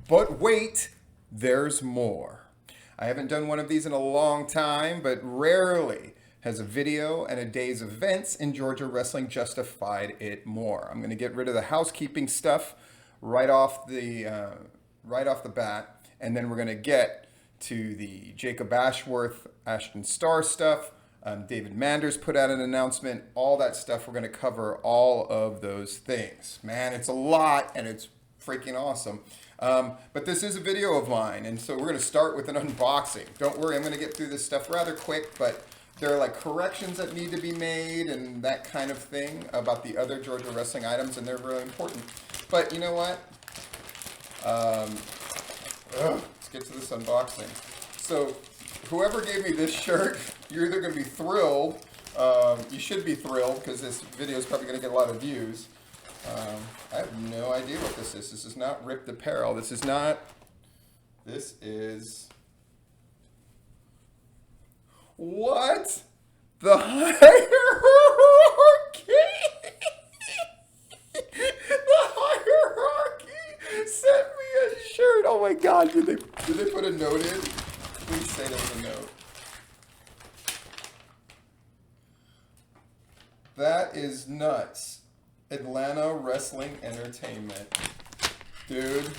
But wait, there's more. I haven't done one of these in a long time, but rarely has a video and a day's events in Georgia wrestling justified it more. I'm going to get rid of the housekeeping stuff right off the bat, and then we're going to get to the Jacob Ashworth, Ashton Starr stuff. David Manders put out an announcement. All that stuff. We're going to cover all of those things. Man, it's a lot, and it's freaking awesome. But this is a video of mine, and so we're going to start with an unboxing. Don't worry, I'm going to get through this stuff rather quick, but there are like corrections that need to be made and that kind of thing about the other Georgia wrestling items, and they're really important. But you know what? Let's get to this unboxing. So whoever gave me this shirt, you're either going to be thrilled. You should be thrilled because this video is probably going to get a lot of views. I have no idea what this is. This is not ripped apparel. This is what? The hierarchy? The hierarchy sent me a shirt. Oh my God, did they put a note in? Please say there's a note. That is nuts. Atlanta Wrestling Entertainment. Dude,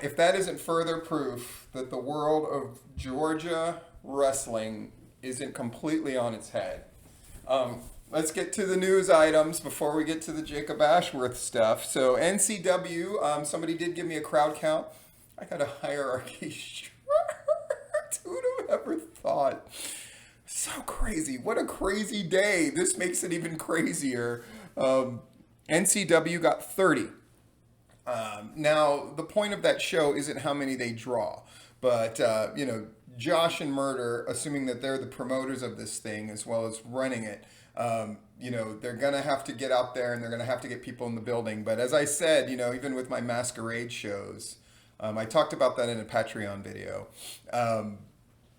if that isn't further proof that the world of Georgia wrestling isn't completely on its head. Let's get to the news items before we get to the Jacob Ashworth stuff. So NCW, somebody did give me a crowd count. I got a hierarchy shirt. Who'd have ever thought? So crazy. What a crazy day. This makes it even crazier. NCW got 30. Now, the point of that show isn't how many they draw. But, Josh and Murder, assuming that they're the promoters of this thing as well as running it, they're going to have to get out there and they're going to have to get people in the building. But as I said, even with my masquerade shows, I talked about that in a Patreon video.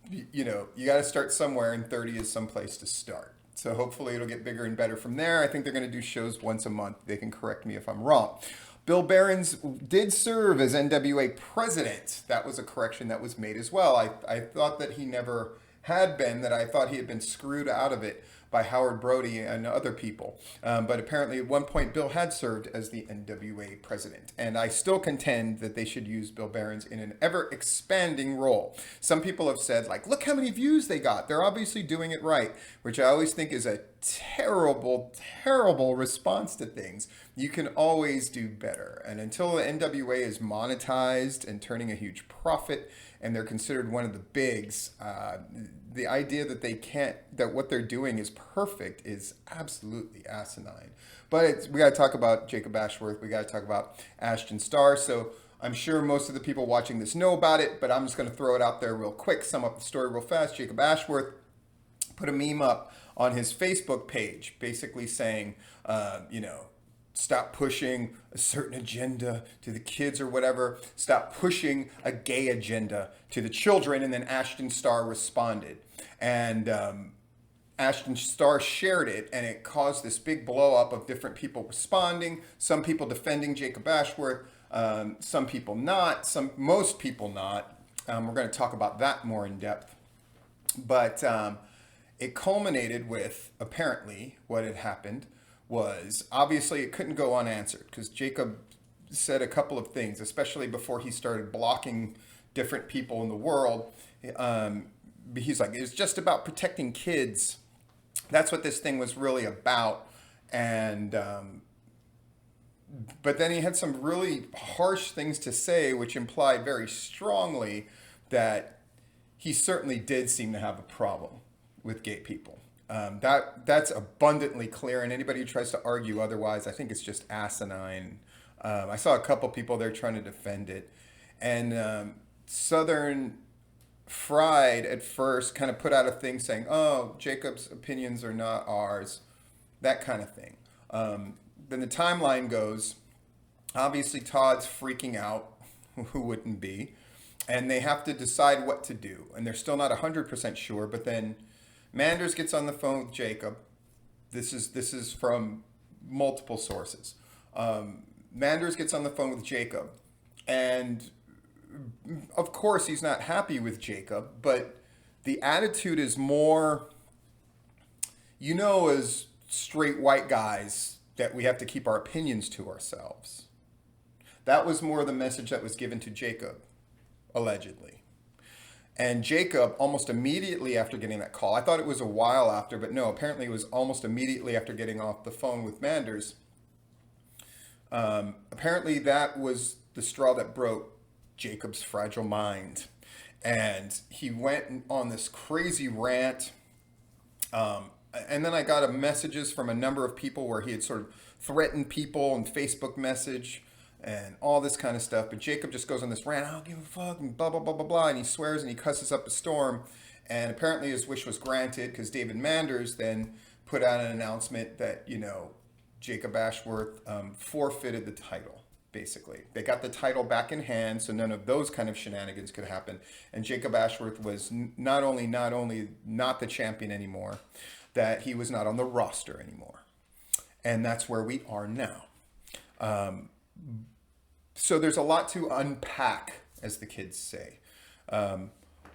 You got to start somewhere, and 30 is someplace to start. So hopefully it'll get bigger and better from there. I think they're going to do shows once a month. They can correct me if I'm wrong. Bill Behrens did serve as NWA president. That was a correction that was made as well. I thought that he never had been, that I thought he had been screwed out of it by Howard Brody and other people. But apparently at one point Bill had served as the NWA president. And I still contend that they should use Bill Behrens in an ever-expanding role. Some people have said, like, look how many views they got. They're obviously doing it right, which I always think is a terrible, terrible response to things. You can always do better. And until the NWA is monetized and turning a huge profit, and they're considered one of the bigs, the idea that that what they're doing is perfect is absolutely asinine. But we got to talk about Jacob Ashworth. We got to talk about Ashton Starr. So I'm sure most of the people watching this know about it, but I'm just going to throw it out there real quick, sum up the story real fast. Jacob Ashworth put a meme up on his Facebook page, basically saying, stop pushing a certain agenda to the kids or whatever. Stop pushing a gay agenda to the children. And then Ashton Starr responded. And Ashton Starr shared it, and it caused this big blow up of different people responding. Some people defending Jacob Ashworth, some people not, most people not. We're going to talk about that more in depth. But it culminated with, apparently, what had happened was, obviously it couldn't go unanswered because Jacob said a couple of things, especially before he started blocking different people in the world. He's like, it's just about protecting kids. That's what this thing was really about. And but then he had some really harsh things to say, which implied very strongly that he certainly did seem to have a problem with gay people. That's abundantly clear, and anybody who tries to argue otherwise, I think it's just asinine. I saw a couple people there trying to defend it, and Southern Fried at first kind of put out a thing saying, "Oh, Jacob's opinions are not ours," that kind of thing. Then the timeline goes. Obviously, Todd's freaking out. Who wouldn't be? And they have to decide what to do, and they're still not 100% sure. But then Manders gets on the phone with Jacob. This is from multiple sources. Manders gets on the phone with Jacob, and of course he's not happy with Jacob, but the attitude is more, as straight white guys, that we have to keep our opinions to ourselves. That was more the message that was given to Jacob, allegedly. And Jacob, almost immediately after getting that call, I thought it was a while after, but no, apparently it was almost immediately after getting off the phone with Manders. Apparently that was the straw that broke Jacob's fragile mind. And he went on this crazy rant. And then I got messages from a number of people where he had sort of threatened people on Facebook message and all this kind of stuff. But Jacob just goes on this rant, I don't give a fuck, and blah, blah, blah, blah, blah. And he swears and he cusses up a storm. And apparently his wish was granted because David Manders then put out an announcement that, Jacob Ashworth forfeited the title, basically. They got the title back in hand, so none of those kind of shenanigans could happen. And Jacob Ashworth was not only not the champion anymore, that he was not on the roster anymore. And that's where we are now. So there's a lot to unpack, as the kids say.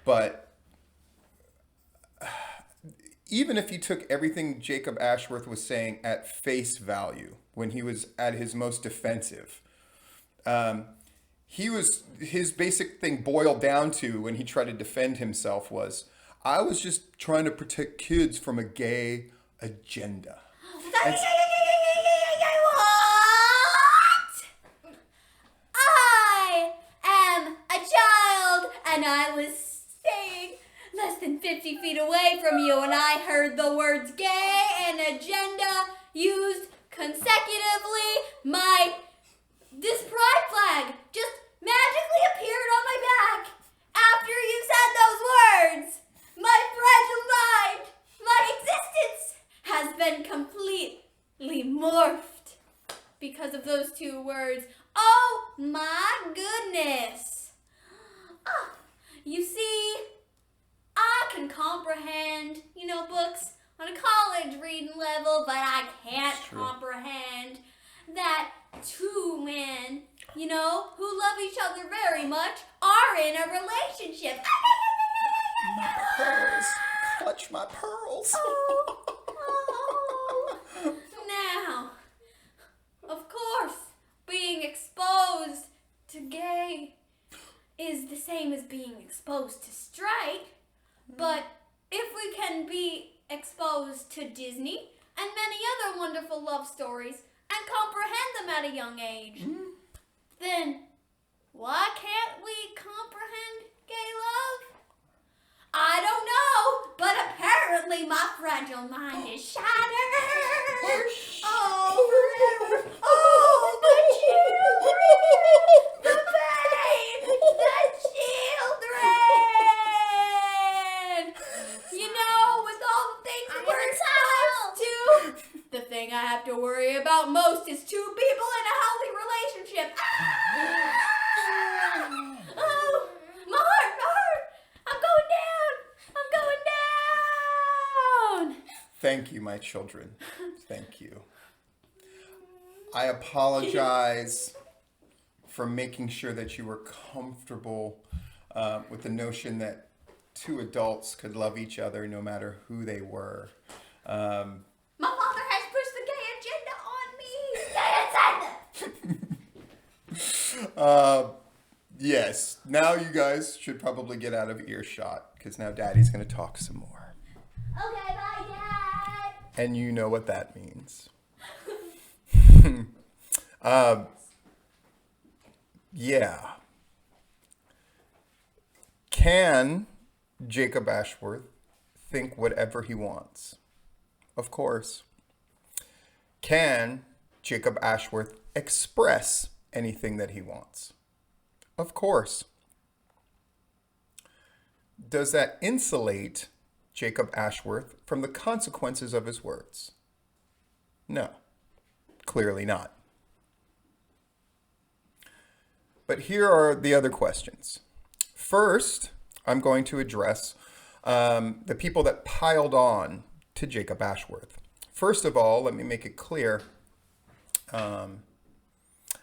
But even if you took everything Jacob Ashworth was saying at face value, when he was at his most defensive, his basic thing boiled down to, when he tried to defend himself, was, I was just trying to protect kids from a gay agenda. And What? I am a child, and I was staying less than 50 feet away from you, and I heard the words gay and agenda used consecutively. This pride flag just magically appeared on my back after you said those words. My fragile mind, my existence has been completely morphed because of those two words. Oh my goodness. You see, I can comprehend, books on a college reading level, but I can't comprehend that two men, who love each other very much, are in a relationship. My pearls. Clutch my pearls. Now, of course, being exposed to gay is the same as being exposed to straight, but if we can be exposed to Disney and many other wonderful love stories and comprehend them at a young age, then why can't we comprehend gay love? I don't know, but apparently my fragile mind is shattered. Oh, forever. Oh, the children. The pain. The children. With all the things that we're exposed to, the thing I have to worry about most is two people in a healthy relationship. Oh, my heart. I'm going down. Thank you, my children. Thank you. I apologize for making sure that you were comfortable with the notion that two adults could love each other no matter who they were. My father has pushed the gay agenda on me. Yes, now you guys should probably get out of earshot, because now Daddy's going to talk some more. Okay, bye, Dad. And you know what that means. Yeah. Can Jacob Ashworth think whatever he wants? Of course. Can Jacob Ashworth express anything that he wants? Of course. Does that insulate Jacob Ashworth from the consequences of his words? No, clearly not. But here are the other questions. First, I'm going to address the people that piled on to Jacob Ashworth. First of all, let me make it clear.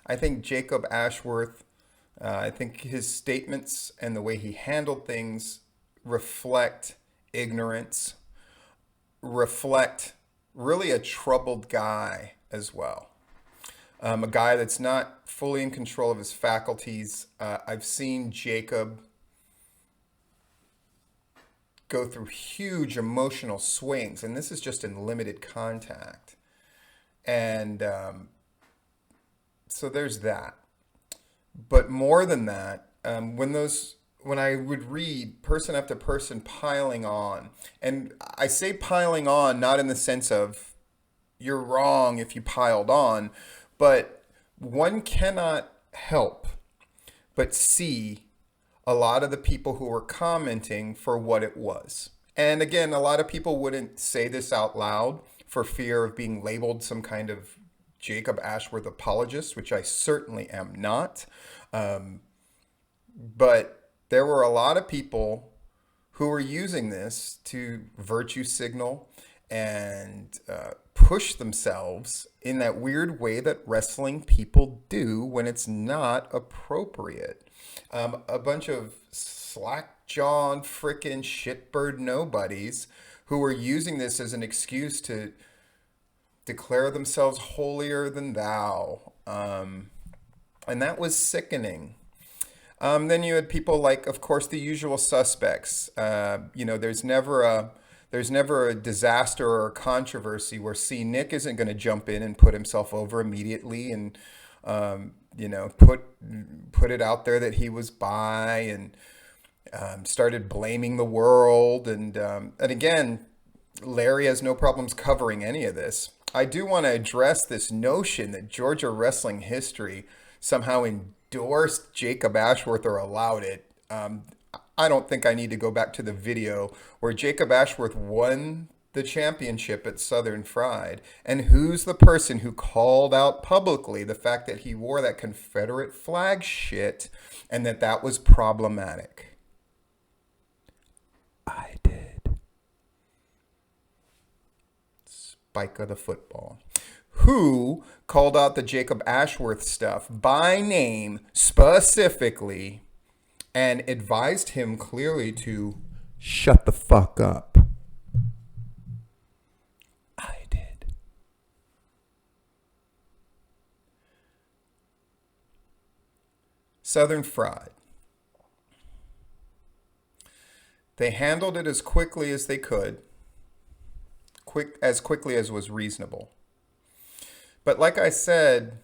I think Jacob Ashworth, I think his statements and the way he handled things reflect ignorance, reflect really a troubled guy as well. A guy that's not fully in control of his faculties. I've seen Jacob go through huge emotional swings, and this is just in limited contact. And so there's that. But more than that, when I would read person after person piling on, and I say piling on not in the sense of you're wrong if you piled on, but one cannot help but see a lot of the people who were commenting for what it was. And again, a lot of people wouldn't say this out loud for fear of being labeled some kind of Jacob Ashworth apologist, which I certainly am not. But there were a lot of people who were using this to virtue signal and push themselves in that weird way that wrestling people do when it's not appropriate. A bunch of slack-jawed frickin' shitbird nobodies who were using this as an excuse to declare themselves holier than thou. And that was sickening. Then you had people like, of course, the usual suspects. There's never a disaster or a controversy where Nick isn't going to jump in and put himself over immediately and put it out there that he was bi and started blaming the world. And again, Larry has no problems covering any of this. I do want to address this notion that Georgia wrestling history somehow endorsed Jacob Ashworth or allowed it. I don't think I need to go back to the video where Jacob Ashworth won the championship at Southern Fried. And who's the person who called out publicly the fact that he wore that Confederate flag shit and that was problematic? I did. Spike of the football. Who called out the Jacob Ashworth stuff by name specifically and advised him clearly to shut the fuck up? I did. Southern Fried. They handled it as quickly as they could, as quickly as was reasonable. But like I said,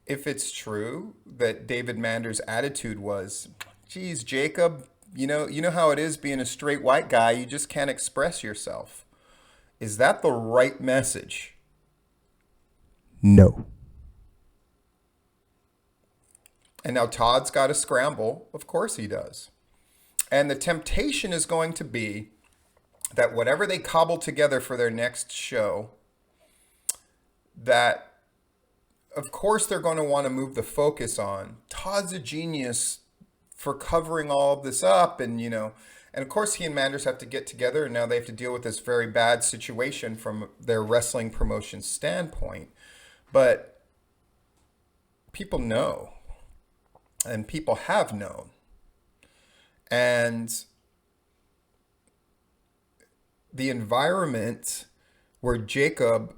if it's true that David Mander's attitude was, geez, Jacob, you know how it is being a straight white guy, you just can't express yourself. Is that the right message? No. And now Todd's got to scramble. Of course he does. And the temptation is going to be that whatever they cobble together for their next show, that of course they're going to want to move the focus on Todd's a genius for covering all of this up. And of course he and Manders have to get together, and now they have to deal with this very bad situation from their wrestling promotion standpoint. But people know, and people have known. And the environment where Jacob,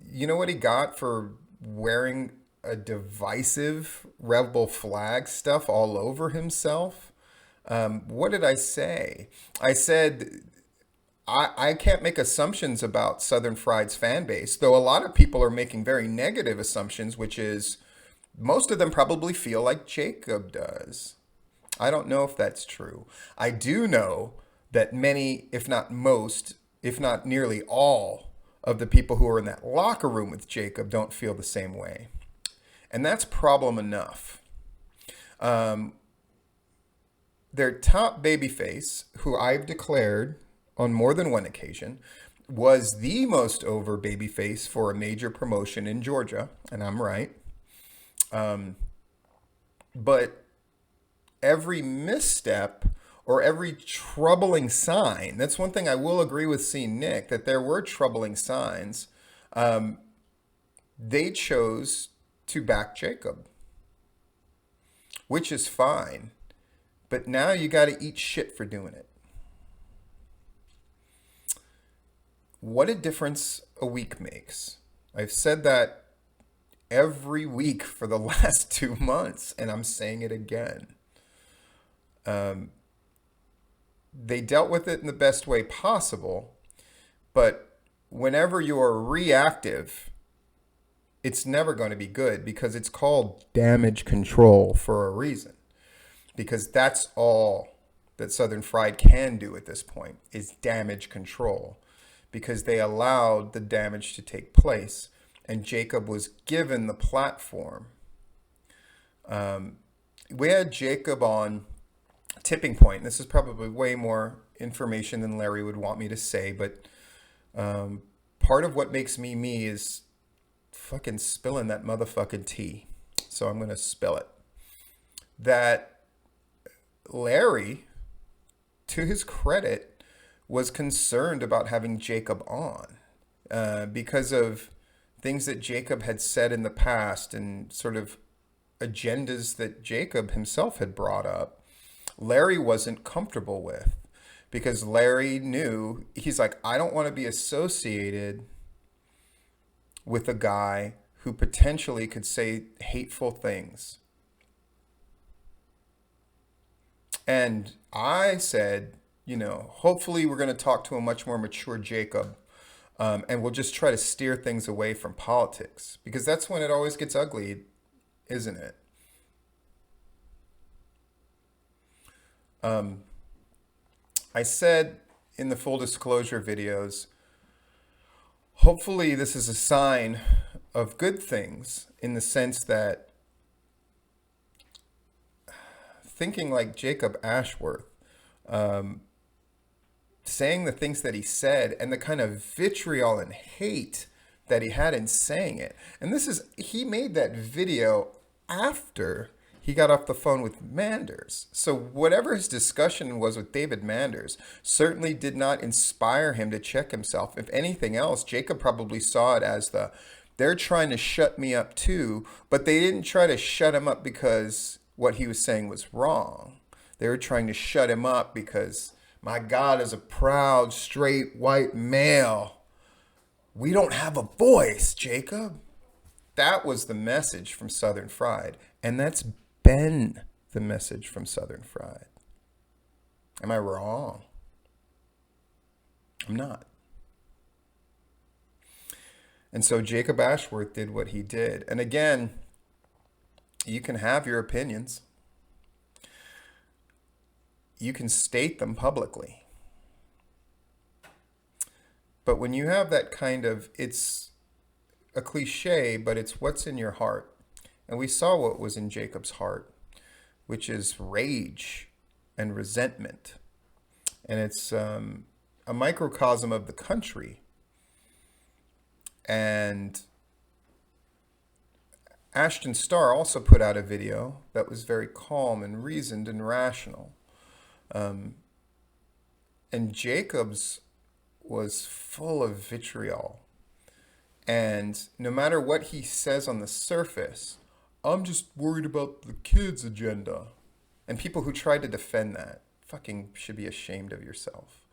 you know what he got for wearing a divisive rebel flag stuff all over himself? What did I say? I said, I can't make assumptions about Southern Fried's fan base, though a lot of people are making very negative assumptions, which is most of them probably feel like Jacob does. I don't know if that's true. I do know that many, if not most, if not nearly all of the people who are in that locker room with Jacob don't feel the same way. And that's problem enough. Their top babyface, who I've declared on more than one occasion, was the most over babyface for a major promotion in Georgia, and I'm right. But every misstep or every troubling sign, that's one thing I will agree with seeing Nick, that there were troubling signs. they chose to back Jacob, which is fine. But now you got to eat shit for doing it. What a difference a week makes. I've said that every week for the last 2 months, and I'm saying it again. They dealt with it in the best way possible, but whenever you're reactive, it's never going to be good, because it's called damage control for a reason. Because that's all that Southern Fried can do at this point is damage control, because they allowed the damage to take place, and Jacob was given the platform. We had Jacob on Tipping Point. This is probably way more information than Larry would want me to say, but part of what makes me me is fucking spilling that motherfucking tea. So I'm going to spill it. That Larry, to his credit, was concerned about having Jacob on because of things that Jacob had said in the past and sort of agendas that Jacob himself had brought up. Larry wasn't comfortable with, because Larry knew, he's like, I don't want to be associated with a guy who potentially could say hateful things. And I said, hopefully we're going to talk to a much more mature Jacob, and we'll just try to steer things away from politics, because that's when it always gets ugly, isn't it? I said in the full disclosure videos, hopefully this is a sign of good things, in the sense that thinking like Jacob Ashworth, saying the things that he said and the kind of vitriol and hate that he had in saying it. And he made that video after he got off the phone with Manders. So whatever his discussion was with David Manders certainly did not inspire him to check himself. If anything else, Jacob probably saw it as they're trying to shut me up too, but they didn't try to shut him up because what he was saying was wrong. They were trying to shut him up because, my God, as a proud, straight, white male, we don't have a voice, Jacob. That was the message from Southern Fried. And that's been the message from Southern Fried. Am I wrong? I'm not. And so Jacob Ashworth did what he did. And again, you can have your opinions. You can state them publicly. But when you have that kind of, it's a cliche, but it's what's in your heart. And we saw what was in Jacob's heart, which is rage and resentment. And it's a microcosm of the country. And Ashton Starr also put out a video that was very calm and reasoned and rational. And Jacob's was full of vitriol. And no matter what he says on the surface, I'm just worried about the kids' agenda. And people who try to defend that fucking should be ashamed of yourself.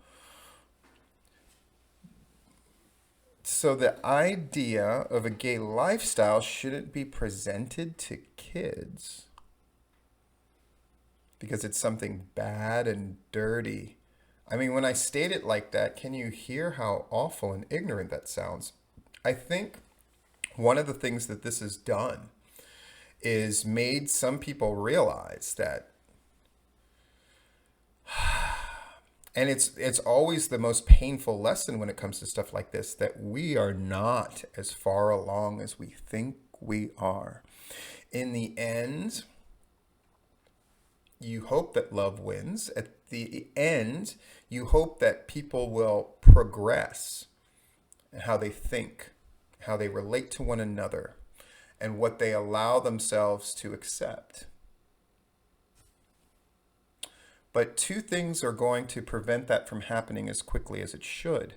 So the idea of a gay lifestyle shouldn't be presented to kids because it's something bad and dirty. I mean, when I state it like that, can you hear how awful and ignorant that sounds? I think one of the things that this has done is made some people realize that, and it's always the most painful lesson when it comes to stuff like this, that we are not as far along as we think we are. In the end, you hope that love wins. At the end, you hope that people will progress in how they think, how they relate to one another, and what they allow themselves to accept. But two things are going to prevent that from happening as quickly as it should.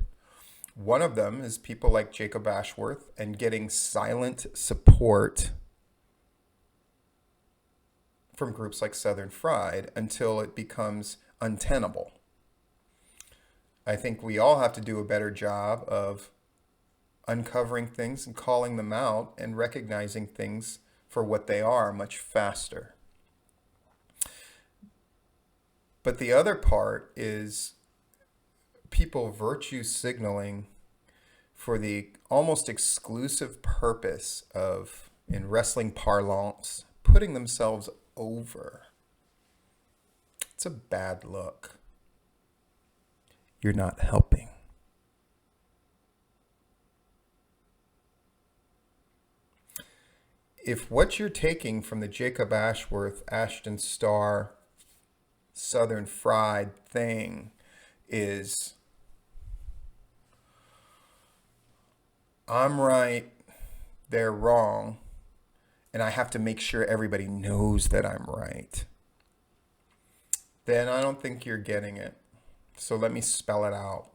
One of them is people like Jacob Ashworth and getting silent support from groups like Southern Fried until it becomes untenable. I think we all have to do a better job of uncovering things and calling them out and recognizing things for what they are much faster. But the other part is people virtue signaling for the almost exclusive purpose of, in wrestling parlance, putting themselves over. It's a bad look. You're not helping. If what you're taking from the Jacob Ashworth, Ashton Starr, Southern Fried thing is, I'm right, they're wrong, and I have to make sure everybody knows that I'm right, then I don't think you're getting it. So let me spell it out.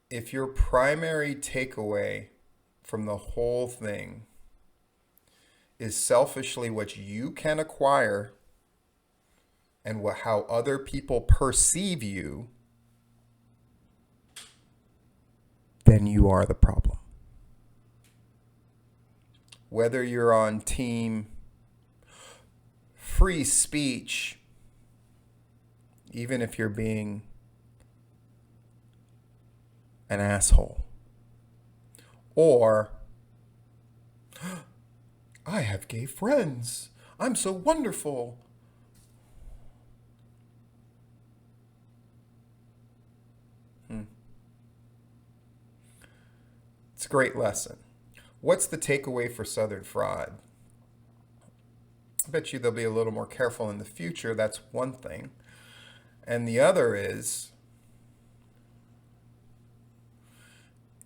If your primary takeaway from the whole thing is selfishly what you can acquire and how other people perceive you, then you are the problem. Whether you're on team free speech, even if you're being an asshole, or I have gay friends, I'm so wonderful. It's a great lesson. What's the takeaway for Southern Fried? I bet you they'll be a little more careful in the future. That's one thing. And the other is,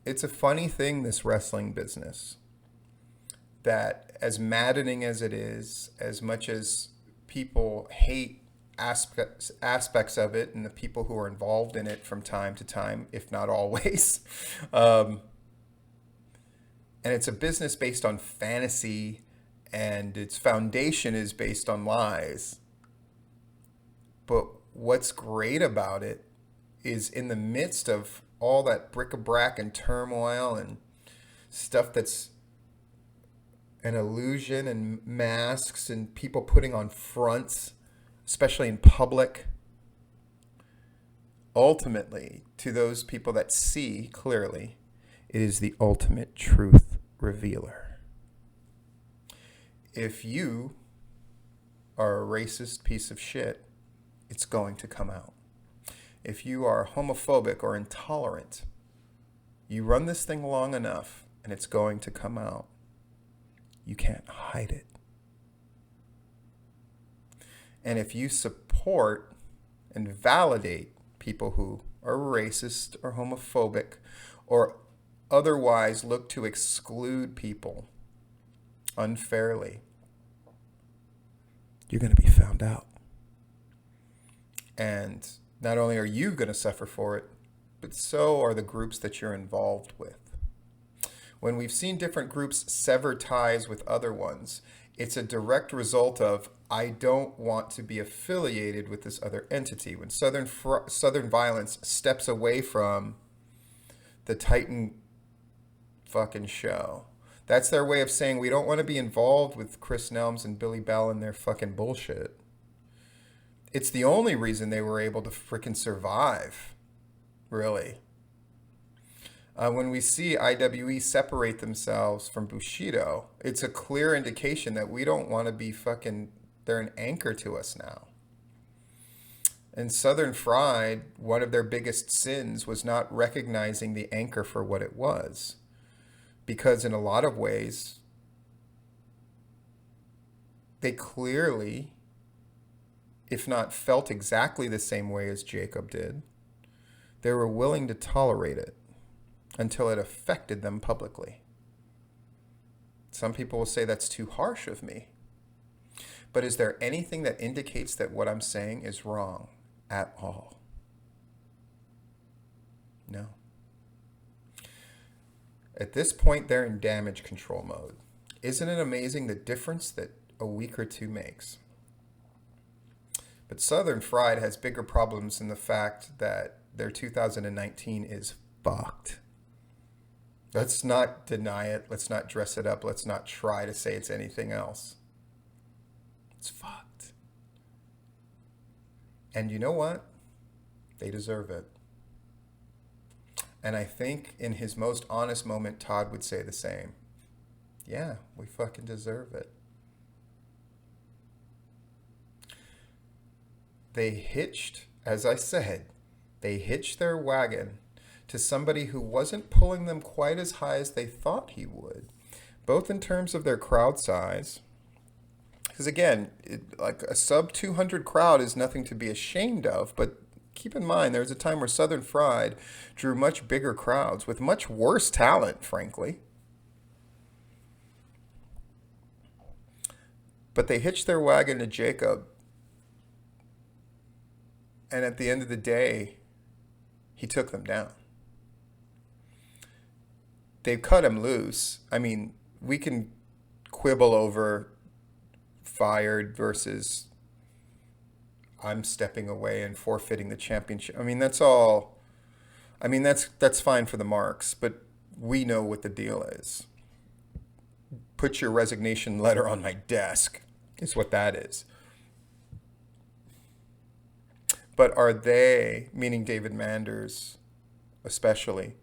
it's a funny thing, this wrestling business, that as maddening as it is, as much as people hate aspects of it and the people who are involved in it from time to time, if not always, and it's a business based on fantasy and its foundation is based on lies. But what's great about it is, in the midst of all that bric-a-brac and turmoil and stuff that's an illusion and masks and people putting on fronts, especially in public, ultimately, to those people that see clearly, it is the ultimate truth revealer. If you are a racist piece of shit, it's going to come out. If you are homophobic or intolerant, you run this thing long enough and it's going to come out. You can't hide it. And if you support and validate people who are racist or homophobic or otherwise look to exclude people unfairly, you're going to be found out. And not only are you going to suffer for it, but so are the groups that you're involved with. When we've seen different groups sever ties with other ones, it's a direct result of, I don't want to be affiliated with this other entity. When Southern Violence steps away from the Titan fucking show, that's their way of saying, we don't want to be involved with Chris Nelms and Billy Bell and their fucking bullshit. It's the only reason they were able to freaking survive, really. When we see IWE separate themselves from Bushido, it's a clear indication that we don't want to be fucking, they're an anchor to us now. And Southern Fried, one of their biggest sins was not recognizing the anchor for what it was. Because in a lot of ways, they clearly, if not felt exactly the same way as Jacob did, they were willing to tolerate it until it affected them publicly. Some people will say that's too harsh of me. But is there anything that indicates that what I'm saying is wrong? at all. No. At this point, they're in damage control mode. Isn't it amazing the difference that a week or two makes? But Southern Fried has bigger problems in the fact that their 2019 is fucked. Let's not deny it. Let's not dress it up. Let's not try to say it's anything else. It's fucked. And you know what? They deserve it. And I think in his most honest moment, Todd would say the same. Yeah, we fucking deserve it. They hitched, as I said, they hitched their wagon to somebody who wasn't pulling them quite as high as they thought he would, both in terms of their crowd size. Because again, like a sub 200 crowd is nothing to be ashamed of, but keep in mind, there was a time where Southern Fried drew much bigger crowds with much worse talent, frankly. But they hitched their wagon to Jacob. And at the end of the day, he took them down. They cut him loose. I mean, we can quibble over fired versus I'm stepping away and forfeiting the championship. I mean, that's all. I mean, that's fine for the marks, but we know what the deal is. Put your resignation letter on my desk is what that is. But are they, meaning David Manders especially,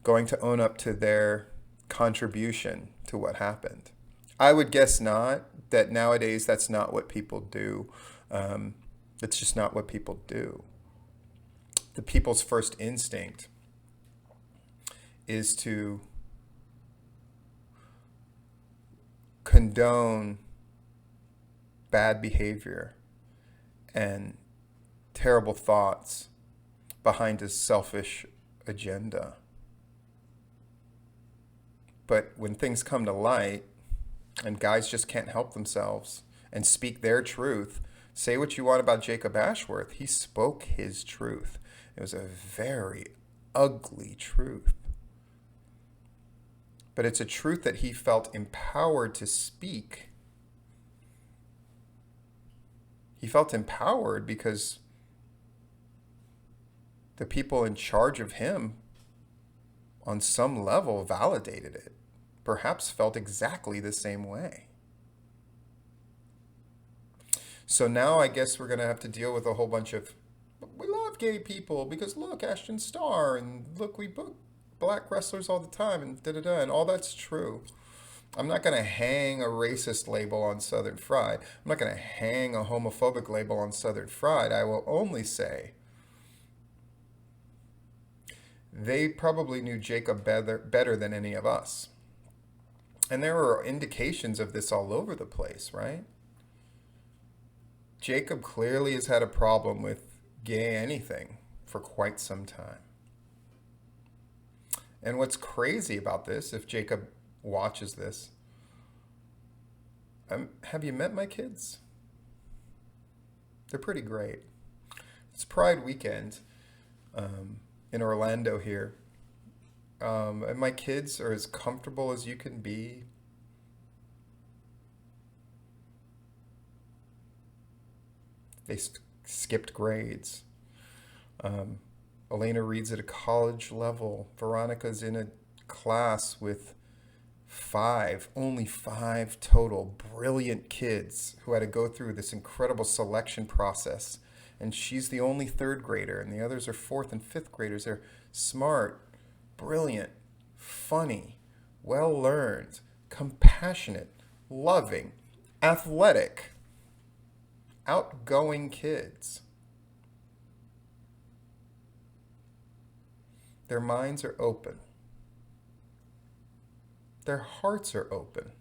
going to own up to their contribution to what happened? I would guess not. That nowadays that's not what people do. That's just not what people do. The people's first instinct is to condone bad behavior and terrible thoughts behind a selfish agenda. But when things come to light and guys just can't help themselves and speak their truth, say what you want about Jacob Ashworth, he spoke his truth. It was a very ugly truth. But it's a truth that he felt empowered to speak. He felt empowered because the people in charge of him on some level validated it, perhaps felt exactly the same way. So now I guess we're going to have to deal with a whole bunch of, we love gay people because look, Ashton Starr, and look, we book black wrestlers all the time, and da-da-da, and all that's true. I'm not going to hang a racist label on Southern Fried. I'm not going to hang a homophobic label on Southern Fried. I will only say they probably knew Jacob better than any of us. And there were indications of this all over the place, right? Jacob clearly has had a problem with gay anything for quite some time. And what's crazy about this, if Jacob watches this, have you met my kids? They're pretty great. It's Pride weekend in Orlando here. And my kids are as comfortable as you can be. They skipped grades. Elena reads at a college level. Veronica's in a class with only five total brilliant kids who had to go through this incredible selection process. And she's the only third grader, and the others are fourth and fifth graders. They're smart, brilliant, funny, well-learned, compassionate, loving, athletic, outgoing kids. Their minds are open. Their hearts are open.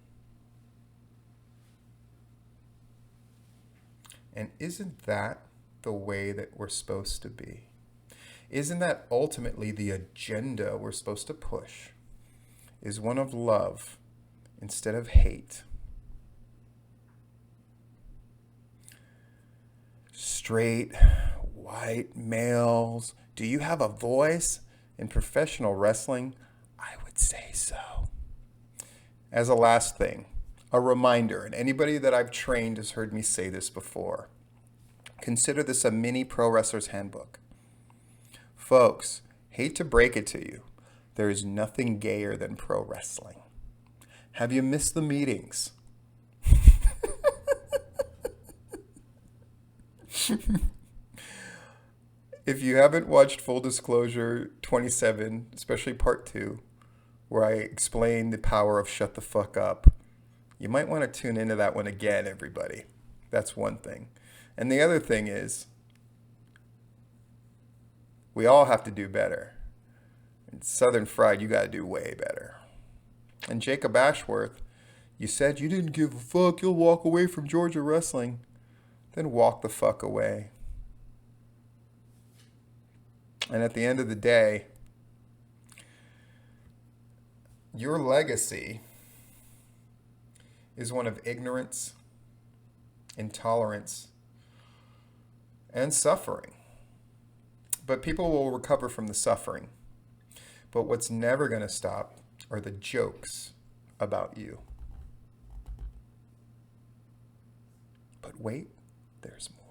And isn't that the way that we're supposed to be? Isn't that ultimately the agenda we're supposed to push? Is one of love instead of hate. Straight, white males, do you have a voice in professional wrestling? I would say so. As a last thing, a reminder, and anybody that I've trained has heard me say this before. Consider this a mini pro wrestler's handbook. Folks, hate to break it to you, there is nothing gayer than pro wrestling. Have you missed the meetings? If you haven't watched Full Disclosure 27, especially part 2, where I explain the power of shut the fuck up, you might want to tune into that one again, everybody. That's one thing. And the other thing is, we all have to do better. In Southern Fried, you got to do way better. And Jacob Ashworth, you said you didn't give a fuck, you'll walk away from Georgia wrestling. Then walk the fuck away. And at the end of the day, your legacy is one of ignorance, intolerance, and suffering. But people will recover from the suffering. But what's never going to stop are the jokes about you. But wait, there's more.